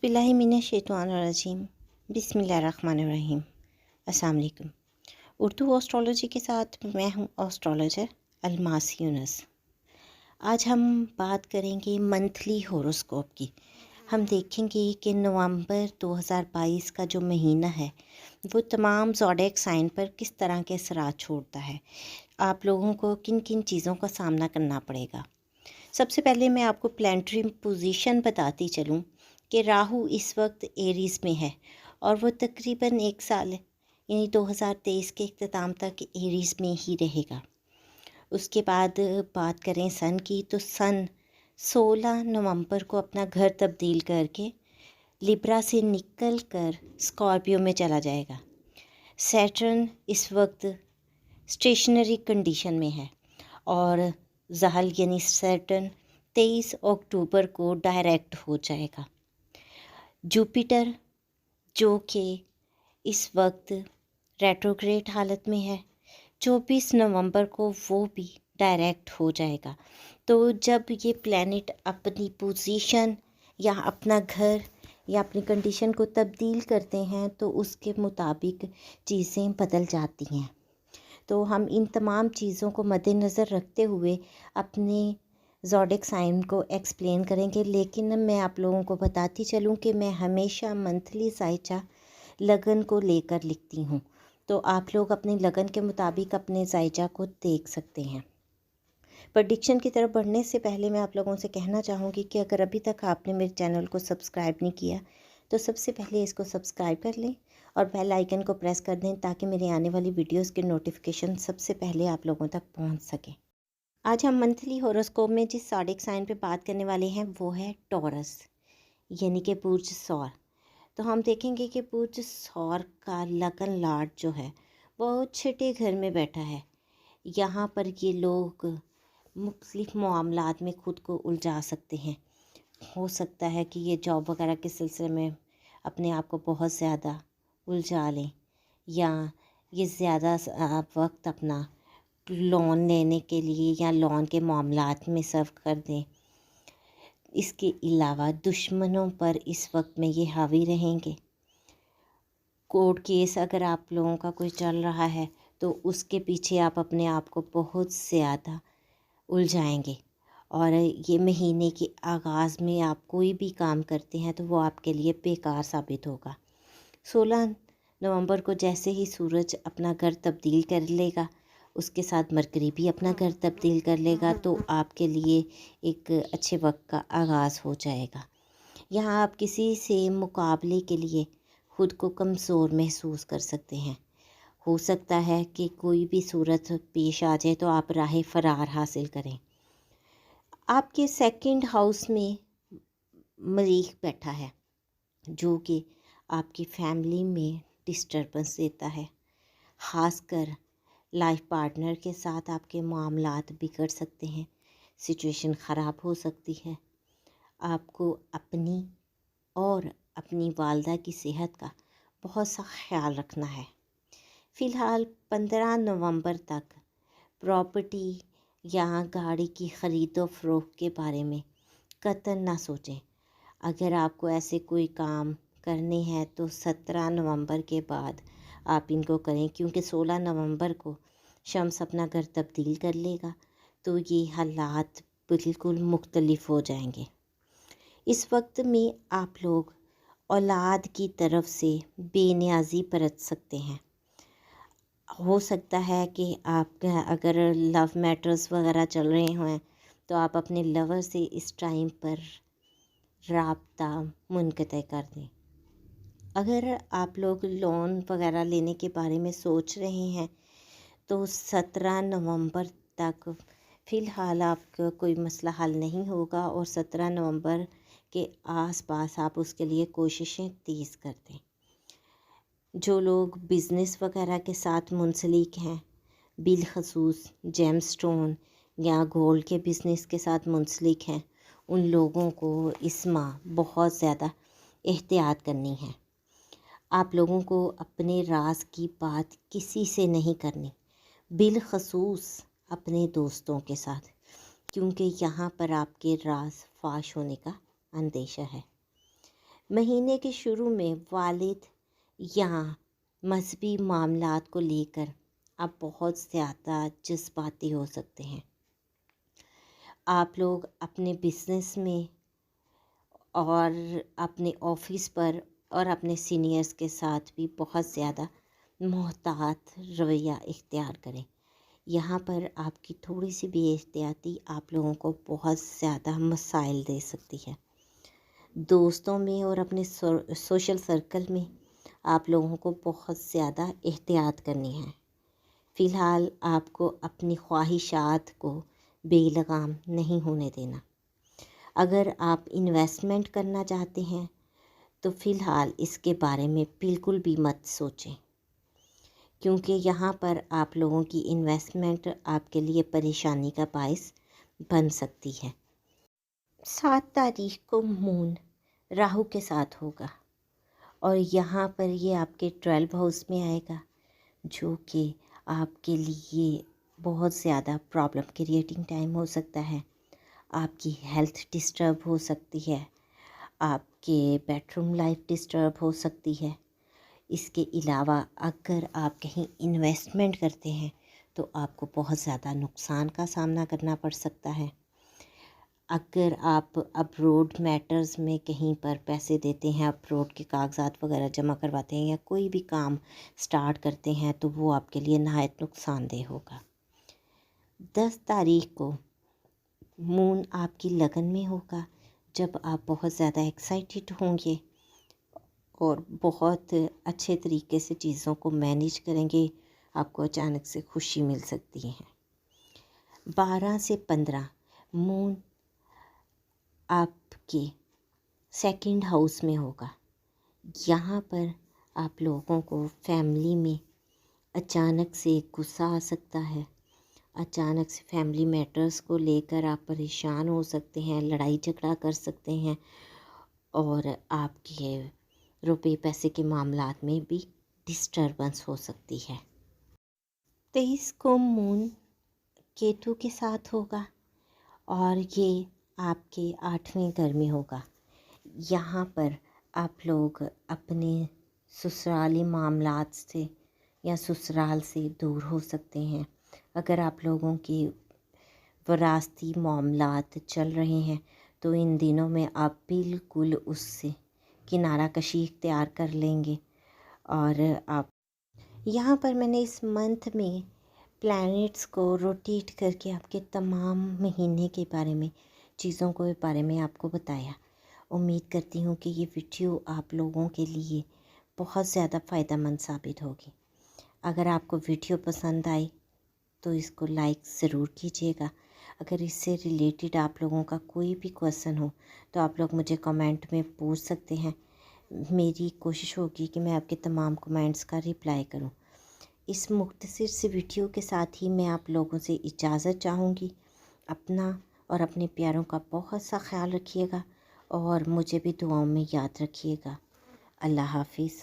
औज़ुबिल्लाहि मिनश्शैतानिर्रजीम बिस्मिल्लाहिर्रहमानिर्रहीम। अस्सलाम वालेकुम। उर्दू एस्ट्रोलॉजी के साथ मैं हूँ एस्ट्रोलॉजर अलमास यूनुस। आज हम बात करेंगे मंथली होरोस्कोप की। हम देखेंगे कि नवंबर 2022 का जो महीना है वो तमाम ज़ोडिएक साइन पर किस तरह के असरात छोड़ता है। आप लोगों को किन किन चीज़ों का सामना करना पड़ेगा। सबसे पहले मैं आपको प्लैनेटरी पोजीशन बताती चलूँ कि राहु इस वक्त एरीज़ में है और वो तकरीबन एक साल यानी 2023 के अख्ताम तक एरीज़ में ही रहेगा। उसके बाद बात करें सन की, तो सन 16 नवंबर को अपना घर तब्दील करके लिब्रा से निकल कर स्कॉर्पियो में चला जाएगा। सैटर्न इस वक्त स्टेशनरी कंडीशन में है और ज़हल यानी सैटर्न 23 अक्टूबर को डायरेक्ट हो जाएगा। जुपिटर जो कि इस वक्त रेट्रोग्रेड हालत में है, 24 नवंबर को वो भी डायरेक्ट हो जाएगा। तो जब ये प्लैनेट अपनी पोजीशन या अपना घर या अपनी कंडीशन को तब्दील करते हैं तो उसके मुताबिक चीज़ें बदल जाती हैं। तो हम इन तमाम चीज़ों को मद्देनज़र रखते हुए अपने ज़ोडिएक साइन को एक्सप्लेन करेंगे। लेकिन मैं आप लोगों को बताती चलूँ कि मैं हमेशा मंथली ज़ायचा लगन को लेकर लिखती हूँ, तो आप लोग अपनी लगन के मुताबिक अपने ज़ायचा को देख सकते हैं। प्रेडिक्शन की तरफ बढ़ने से पहले मैं आप लोगों से कहना चाहूँगी कि अगर अभी तक आपने मेरे चैनल को सब्सक्राइब नहीं किया तो सबसे पहले इसको सब्सक्राइब कर लें और बेल आइकन को प्रेस कर दें ताकि मेरे आने वाली वीडियोस के नोटिफिकेशन सबसे पहले आप लोगों तक पहुंच सके। आज हम मंथली होरोस्कोप में जिस ज़ोडिएक साइन पे बात करने वाले हैं वो है टॉरस यानी कि बुर्ज सौर। तो हम देखेंगे कि बुर्ज सौर का लगन लार्ड जो है वो छठे घर में बैठा है। यहाँ पर ये लोग मुख्तलिफ मामलात में ख़ुद को उलझा सकते हैं। हो सकता है कि ये जॉब वगैरह के सिलसिले में अपने आप को बहुत ज़्यादा उलझा लें या ये ज़्यादा वक्त अपना लोन लेने के लिए या लोन के मामलात में सर्व कर दें। इसके अलावा दुश्मनों पर इस वक्त में ये हावी रहेंगे। कोर्ट केस अगर आप लोगों का कोई चल रहा है तो उसके पीछे आप अपने आप को बहुत ज़्यादा उलझाएंगे और ये महीने के आगाज़ में आप कोई भी काम करते हैं तो वो आपके लिए बेकार साबित होगा। 16 नवंबर को जैसे ही सूरज अपना घर तब्दील कर लेगा उसके साथ मरकरी भी अपना घर तब्दील कर लेगा, तो आपके लिए एक अच्छे वक्त का आगाज़ हो जाएगा। यहाँ आप किसी से मुकाबले के लिए ख़ुद को कमज़ोर महसूस कर सकते हैं। हो सकता है कि कोई भी सूरत पेश आ जाए तो आप राह फ़रार हासिल करें। आपके सेकंड हाउस में मरीख बैठा है जो कि आपकी फैमिली में डिस्टर्बेंस देता है। ख़ासकर लाइफ पार्टनर के साथ आपके मामलात बिगड़ सकते हैं, सिचुएशन ख़राब हो सकती है। आपको अपनी और अपनी वालदा की सेहत का बहुत सा ख्याल रखना है। फ़िलहाल 15 नवंबर तक प्रॉपर्टी या गाड़ी की ख़रीदो फ़रोख्त के बारे में कतई ना सोचें। अगर आपको ऐसे कोई काम करने हैं तो 17 नवंबर के बाद आप इनको करें, क्योंकि 16 नवंबर को शम्स अपना घर तब्दील कर लेगा तो ये हालात बिल्कुल मुख्तलिफ हो जाएंगे। इस वक्त में आप लोग औलाद की तरफ से बेनियाज़ी बरत सकते हैं। हो सकता है कि आप अगर लव मैटर्स वगैरह चल रहे हों तो आप अपने लवर से इस टाइम पर राब्ता मुनक़ते कर दें। अगर आप लोग लोन वगैरह लेने के बारे में सोच रहे हैं तो 17 नवंबर तक फ़िलहाल आपका कोई मसला हल नहीं होगा और 17 नवंबर के आसपास आप उसके लिए कोशिशें तेज़ कर दें। जो लोग बिज़नेस वगैरह के साथ मुंसलिक हैं, बिलखसूस जेम स्टोन या गोल्ड के बिज़नेस के साथ मुंसलिक हैं, उन लोगों को इस माह बहुत ज़्यादा एहतियात करनी है। आप लोगों को अपने राज की बात किसी से नहीं करनी, बिलखसूस अपने दोस्तों के साथ, क्योंकि यहाँ पर आपके राज फाश होने का अंदेशा है। مہینے کے شروع میں والد یا مذہبی معاملات کو لے کر آپ بہت زیادہ جذباتی ہو سکتے ہیں۔ آپ لوگ اپنے بزنس میں اور اپنے آفس پر اور اپنے سینئرز کے ساتھ بھی بہت زیادہ محتاط رویہ اختیار کریں۔ یہاں پر آپ کی تھوڑی سی بے احتیاطی آپ لوگوں کو بہت زیادہ مسائل دے سکتی ہے۔ دوستوں میں اور اپنے سوشل سرکل میں آپ لوگوں کو بہت زیادہ احتیاط کرنی ہے۔ فی الحال آپ کو اپنی خواہشات کو بے لگام نہیں ہونے دینا۔ اگر آپ انویسٹمنٹ کرنا چاہتے ہیں تو فی الحال اس کے بارے میں بالکل بھی مت سوچیں، کیونکہ یہاں پر آپ لوگوں کی انویسٹمنٹ آپ کے لیے پریشانی کا باعث بن سکتی ہے۔ 7 تاریخ کو مون راہو کے ساتھ ہوگا اور یہاں پر یہ آپ کے 12 ہاؤس میں آئے گا، جو کہ آپ کے لیے بہت زیادہ پرابلم کریٹنگ ٹائم ہو سکتا ہے۔ آپ کی ہیلتھ ڈسٹرب ہو سکتی ہے، آپ کے بیڈ روم لائف ڈسٹرب ہو سکتی ہے۔ اس کے علاوہ اگر آپ کہیں انویسٹمنٹ کرتے ہیں تو آپ کو بہت زیادہ نقصان کا سامنا کرنا پڑ سکتا ہے۔ اگر آپ ابروڈ میٹرز میں کہیں پر پیسے دیتے ہیں، ابروڈ کے کاغذات وغیرہ جمع کرواتے ہیں یا کوئی بھی کام سٹارٹ کرتے ہیں تو وہ آپ کے لیے نہایت نقصان دہ ہوگا۔ 10 تاریخ کو مون آپ کی لگن میں ہوگا، جب آپ بہت زیادہ ایکسائٹیڈ ہوں گے اور بہت اچھے طریقے سے چیزوں کو مینیج کریں گے، آپ کو اچانک سے خوشی مل سکتی ہے۔ 12 سے 15 مون آپ کے 2nd ہاؤس میں ہوگا۔ یہاں پر آپ لوگوں کو فیملی میں اچانک سے غصہ آ سکتا ہے، اچانک سے فیملی میٹرز کو لے کر آپ پریشان ہو سکتے ہیں، لڑائی جھگڑا کر سکتے ہیں اور آپ کے روپے پیسے کے معاملات میں بھی ڈسٹربنس ہو سکتی ہے۔ 23 کو مون کیتو کے ساتھ ہوگا اور یہ آپ کے 8ویں گھر میں ہوگا۔ یہاں پر آپ لوگ اپنے سسرالی معاملات سے یا سسرال سے دور ہو سکتے ہیں۔ اگر آپ لوگوں کی وراثتی معاملات چل رہے ہیں تو ان دنوں میں آپ بالکل اس سے کنارہ کشی اختیار کر لیں گے۔ اور آپ یہاں پر میں نے اس منتھ میں پلانٹس کو روٹیٹ کر کے آپ کے تمام مہینے کے بارے میں چیزوں کے بارے میں آپ کو بتایا۔ امید کرتی ہوں کہ یہ ویڈیو آپ لوگوں کے لیے بہت زیادہ فائدہ مند ثابت ہوگی۔ اگر آپ کو ویڈیو پسند آئی تو اس کو لائک ضرور کیجیے گا۔ اگر اس سے ریلیٹڈ آپ لوگوں کا کوئی بھی کویسچن ہو تو آپ لوگ مجھے کمنٹ میں پوچھ سکتے ہیں۔ میری کوشش ہوگی کہ میں آپ کے تمام کمنٹس کا رپلائی کروں۔ اس مختصر سی ویڈیو کے ساتھ ہی میں آپ لوگوں سے اجازت چاہوں گی۔ اپنا اور اپنے پیاروں کا بہت سا خیال رکھیے گا اور مجھے بھی دعاؤں میں یاد رکھیے گا۔ اللہ حافظ۔